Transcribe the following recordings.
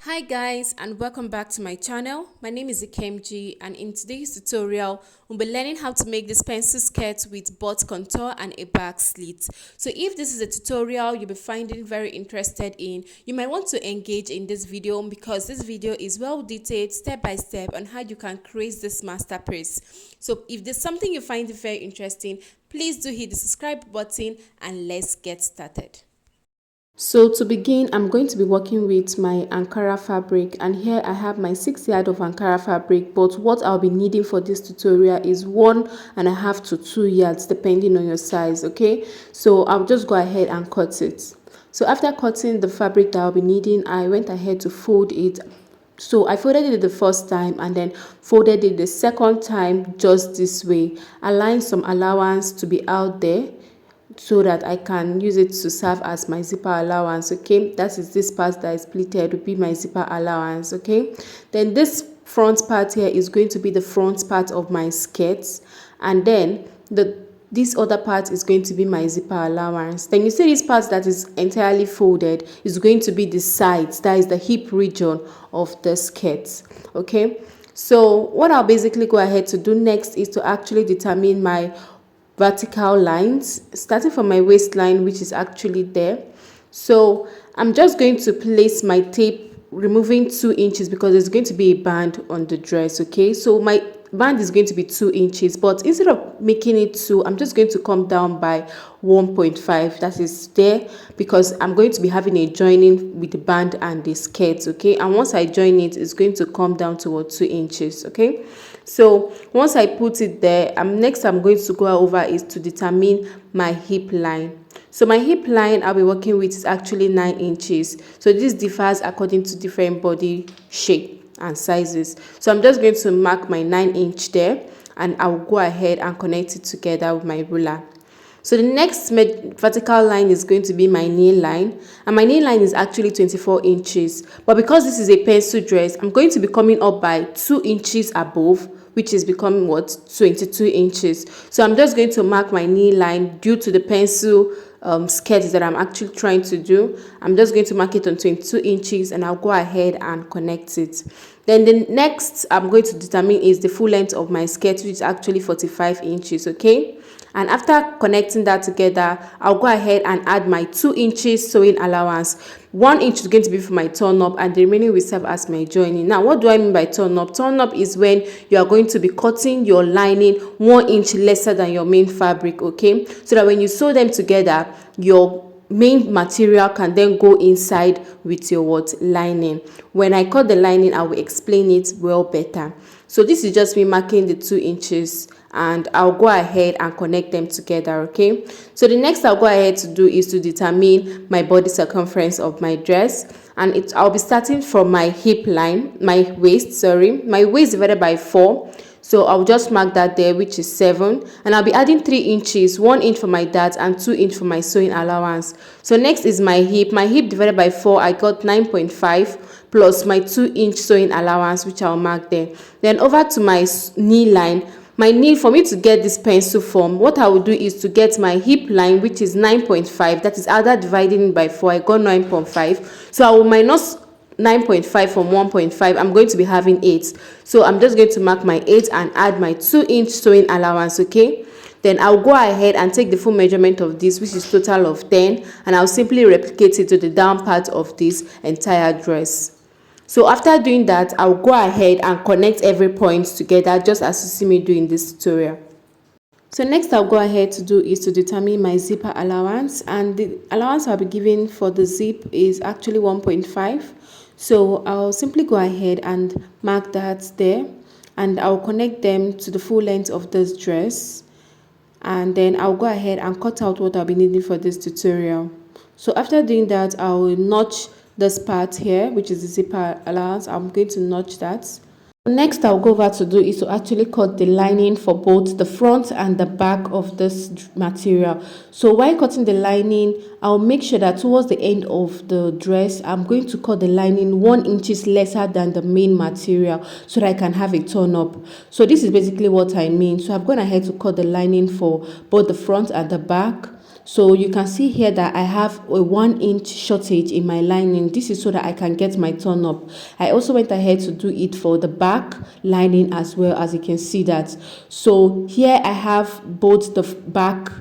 Hi guys, and welcome back to my channel. My name is Ikemji, and in today's tutorial we'll be learning how to make this pencil skirt with butt contour and a back slit. So if this is a tutorial you'll be finding very interested in, you might want to engage in this video because this video is well detailed step by step on how you can create this masterpiece. So if there's something you find very interesting, please do hit the subscribe button and let's get started. So to begin, I'm going to be working with my Ankara fabric, and here I have my 6 yard of Ankara fabric, but what I'll be needing for this tutorial is 1.5 to 2 yards depending on your size. Okay, so I'll just go ahead and cut it. So after cutting the fabric that I'll be needing, I went ahead to fold it. So I folded it the first time and then folded it the second time just this way, allowing some allowance to be out there so that I can use it to serve as my zipper allowance. Okay, that is this part that is pleated will be my zipper allowance. Okay, then this front part here is going to be the front part of my skirt, and then this other part is going to be my zipper allowance. Then you see this part that is entirely folded is going to be the sides, that is the hip region of the skirt. Okay, so what I'll basically go ahead to do next is to actually determine my vertical lines starting from my waistline, which is actually there. So I'm just going to place my tape, removing 2 inches because there's going to be a band on the dress. Okay, so my band is going to be 2 inches, but instead of making it 2, I'm just going to come down by 1.5. that is there because I'm going to be having a joining with the band and the skirt. Okay, and once I join it, it's going to come down toward 2 inches. Okay, so once I put it there, next I'm going to go over is to determine my hip line. So my hip line I'll be working with is actually 9 inches. So this differs according to different body shape and sizes. So I'm just going to mark my 9-inch there, and I'll go ahead and connect it together with my ruler. So the next vertical line is going to be my knee line, and my knee line is actually 24 inches. But because this is a pencil dress, I'm going to be coming up by 2 inches above, which is becoming what, 22 inches. So I'm just going to mark my knee line due to the pencil skirt that I'm actually trying to do. I'm just going to mark it on 22 inches and I'll go ahead and connect it. Then the next I'm going to determine is the full length of my skirt, which is actually 45 inches. Okay, and after connecting that together, I'll go ahead and add my 2 inches sewing allowance. 1 inch is going to be for my turn up and the remaining will serve as my joining. Now what do I mean by turn up? Turn up is when you are going to be cutting your lining 1 inch lesser than your main fabric. Okay, so that when you sew them together, your main material can then go inside with your lining. When I cut the lining, I will explain it well better. So this is just me marking the 2 inches and I'll go ahead and connect them together. Okay, so the next I'll go ahead to do is to determine my body circumference of my dress, and I'll be starting from my hip line, my waist divided by 4. So I'll just mark that there, which is 7, and I'll be adding 3 inches, 1 inch for my dart and 2 inch for my sewing allowance. So next is my hip divided by 4. I got 9.5 plus my 2 inch sewing allowance, which I'll mark there. Then over to my knee line. My knee, for me to get this pencil form, what I will do is to get my hip line, which is 9.5. That is after dividing it by 4, I got 9.5. So I will minus 9.5 from 1.5. I'm going to be having 8. So I'm just going to mark my 8 and add my 2 inch sewing allowance. Okay, then I'll go ahead and take the full measurement of this, which is total of 10, and I'll simply replicate it to the down part of this entire dress. So after doing that, I'll go ahead and connect every point together just as you see me do in this tutorial. So next I'll go ahead to do is to determine my zipper allowance, and the allowance I'll be giving for the zip is actually 1.5. So I'll simply go ahead and mark that there, and I'll connect them to the full length of this dress, and then I'll go ahead and cut out what I'll be needing for this tutorial. So after doing that, I will notch this part here, which is the zipper allowance. I'm going to notch that. Next I'll go over to do is to actually cut the lining for both the front and the back of this material. So while cutting the lining, I'll make sure that towards the end of the dress, I'm going to cut the lining 1 inch lesser than the main material so that I can have a turn up. So this is basically what I mean. So I've gone ahead to cut the lining for both the front and the back. So you can see here that I have a 1-inch shortage in my lining. This is so that I can get my turn up. I also went ahead to do it for the back lining as well, as you can see that. So here I have both the back,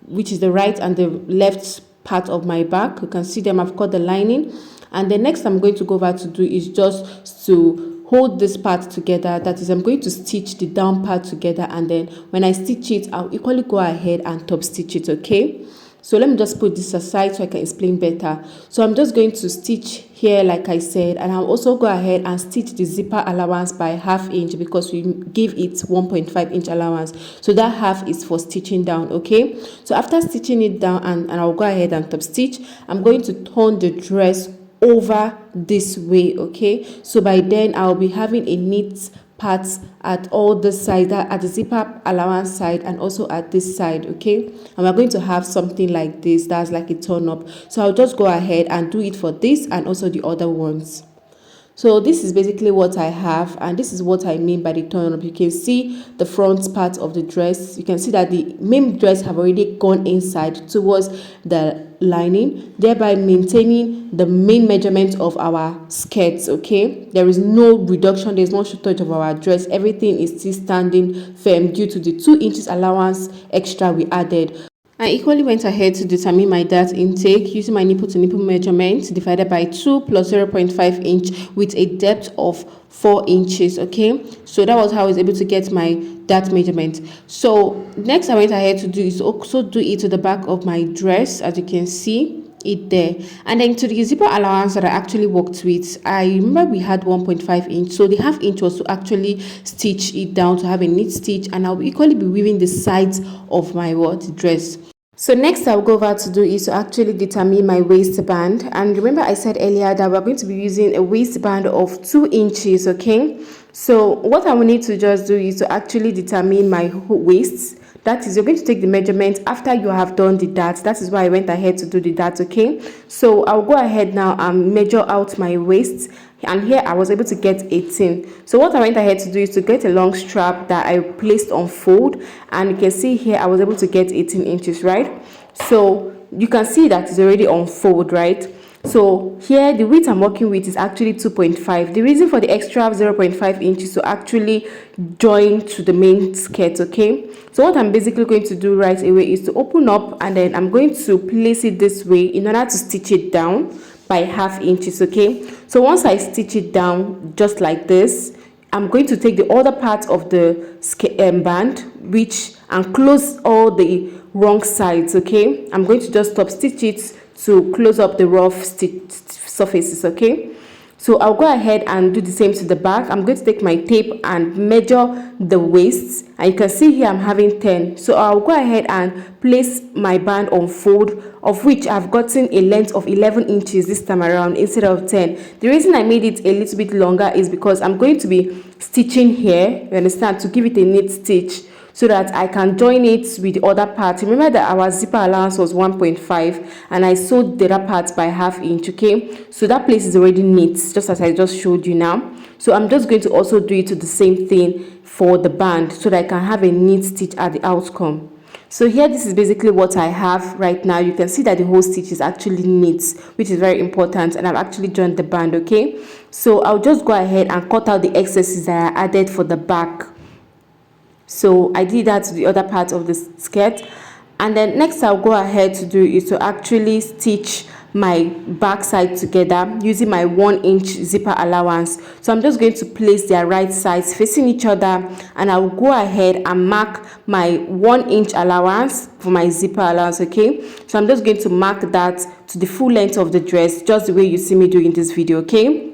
which is the right and the left part of my back. You can see them. I've cut the lining, and the next I'm going to go over to do is just to hold this part together. That is, I'm going to stitch the down part together, and then when I stitch it, I'll equally go ahead and top stitch it. Okay, so let me just put this aside so I can explain better. So I'm just going to stitch here like I said, and I'll also go ahead and stitch the zipper allowance by 1/2 inch because we give it 1.5 inch allowance, so that half is for stitching down. Okay, so after stitching it down, and I'll go ahead and top stitch, I'm going to turn the dress over this way. Okay, so by then I'll be having a neat part at all the sides, at the zipper allowance side and also at this side. Okay, and we're going to have something like this, that's like a turn up. So I'll just go ahead and do it for this and also the other ones. So this is basically what I have, and this is what I mean by the turn up. You can see the front part of the dress. You can see that the main dress have already gone inside towards the lining, thereby maintaining the main measurement of our skirts. Okay, there is no reduction, there's no shortage of our dress. Everything is still standing firm due to the 2 inches allowance extra we added. I equally went ahead to determine my dart intake using my nipple to nipple measurement divided by 2 plus 0.5 inch with a depth of 4 inches. Okay, so that was how I was able to get my dart measurement. So next I went ahead to do is also do it to the back of my dress, as you can see it there, and then to the zipper allowance that I actually worked with. I remember we had 1.5 inch, so the 1/2 inch was to actually stitch it down to have a neat stitch, and I'll equally be weaving the sides of my dress. So next I'll go over to do is to actually determine my waistband. And remember I said earlier that we're going to be using a waistband of 2 inches. Okay, so what I will need to just do is to actually determine my waist. That is, you're going to take the measurement after you have done the dart. That is why I went ahead to do the dart. Okay, so I'll go ahead now and measure out my waist, and here I was able to get 18. So what I went ahead to do is to get a long strap that I placed on fold, and you can see here I was able to get 18 inches, right? So you can see that it's already on fold, right? So here the width I'm working with is actually 2.5. The reason for the extra 0.5 inches to actually join to the main skirt. Okay, so what I'm basically going to do right away is to open up, and then I'm going to place it this way in order to stitch it down by 1/2 inches. Okay, so once I stitch it down just like this, I'm going to take the other part of the band and close all the wrong sides. Okay, I'm going to just stop stitch it to close up the rough surfaces. Okay, so I'll go ahead and do the same to the back. I'm going to take my tape and measure the waist, and you can see here I'm having 10. So I'll go ahead and place my band on fold, of which I've gotten a length of 11 inches this time around instead of 10. The reason I made it a little bit longer is because I'm going to be stitching here, you understand, to give it a neat stitch, so that I can join it with the other part. Remember that our zipper allowance was 1.5, and I sewed the other part by 1/2 inch. Okay, so that place is already neat, just as I just showed you now. So I'm just going to also do it to the same thing for the band, so that I can have a neat stitch at the outcome. So here, this is basically what I have right now. You can see that the whole stitch is actually neat, which is very important, and I've actually joined the band. Okay, so I'll just go ahead and cut out the excesses that I added for the back. So I did that to the other part of the skirt, and then next I'll go ahead to do is to actually stitch my back side together using my 1-inch zipper allowance. So I'm just going to place their right sides facing each other, and I'll go ahead and mark my 1-inch allowance for my zipper allowance. Okay, so I'm just going to mark that to the full length of the dress, just the way you see me doing this video. Okay,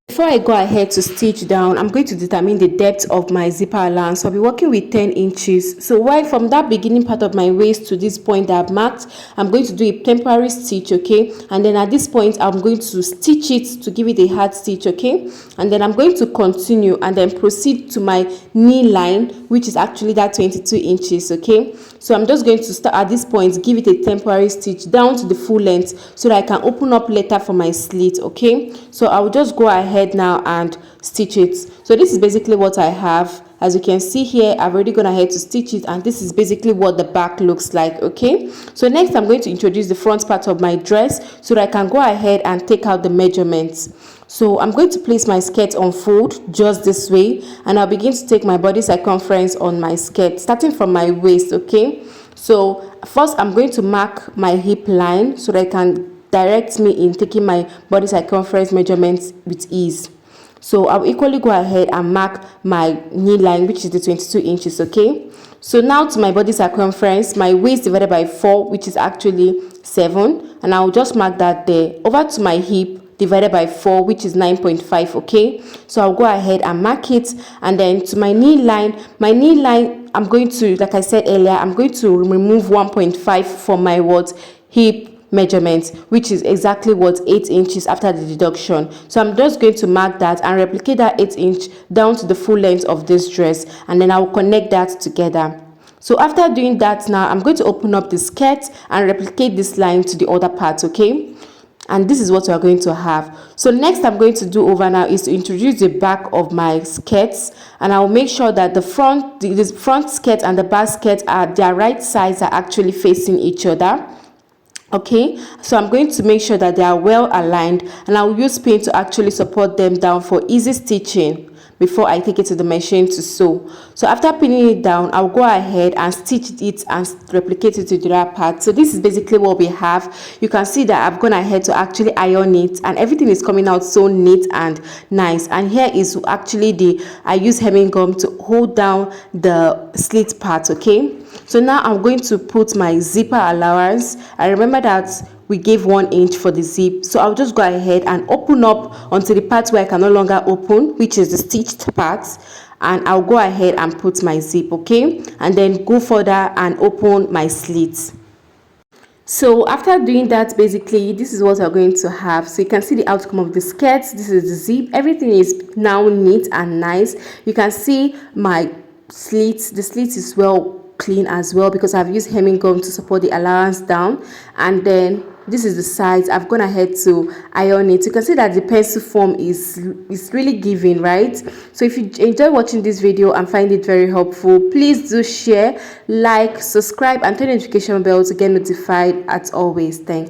before I go ahead to stitch down, I'm going to determine the depth of my zipper allowance. So I'll be working with 10 inches. So while from that beginning part of my waist to this point that I've marked, I'm going to do a temporary stitch. Okay, and then at this point I'm going to stitch it to give it a hard stitch. Okay, and then I'm going to continue and then proceed to my knee line, which is actually that 22 inches. Okay, so I'm just going to start at this point, give it a temporary stitch down to the full length so that I can open up later for my slit. Okay, so I'll just go ahead now and stitch it. So this is basically what I have. As you can see here, I've already gone ahead to stitch it, and this is basically what the back looks like. Okay, so next I'm going to introduce the front part of my dress so that I can go ahead and take out the measurements. So I'm going to place my skirt on fold just this way, and I'll begin to take my body circumference on my skirt starting from my waist. Okay, so first I'm going to mark my hip line so that I can direct me in taking my body circumference measurements with ease. So I'll equally go ahead and mark my knee line, which is the 22 inches. Okay, so now to my body circumference, my waist divided by 4, which is actually 7, and I'll just mark that there. Over to my hip divided by 4, which is 9.5. Okay, so I'll go ahead and mark it. And then to my knee line, I'm going to, like I said earlier, I'm going to remove 1.5 from my hip measurement, which is exactly 8 inches after the deduction. So I'm just going to mark that and replicate that 8 inch down to the full length of this dress, and then I will connect that together. So after doing that, now I'm going to open up the skirt and replicate this line to the other part. Okay, and this is what we are going to have. So next I'm going to do over now is to introduce the back of my skirts, and I'll make sure that the front skirt and the back skirt are their right sides are actually facing each other. Okay, so I'm going to make sure that they are well aligned, and I'll use pin to actually support them down for easy stitching before I take it to the machine to sew. So after pinning it down, I'll go ahead and stitch it and replicate it to the other part. So this is basically what we have. You can see that I've gone ahead to actually iron it, and everything is coming out so neat and nice. And here is actually I use hemming gum to hold down the slit part. Okay, so now I'm going to put my zipper allowance. I remember that we gave 1 inch for the zip, so I'll just go ahead and open up until the part where I can no longer open, which is the stitched part, and I'll go ahead and put my zip. Okay, and then go further and open my slit. So after doing that, basically this is what we're going to have. So you can see the outcome of the skirt. This is the zip. Everything is now neat and nice. You can see my slits. The slit is well clean as well because I've used hemming gum to support the allowance down. And then this is the sides. I've gone ahead to iron it. You can see that the pencil form is really giving, right? So if you enjoy watching this video and find it very helpful, please do share, like, subscribe, and turn the notification bell to get notified as always. Thanks.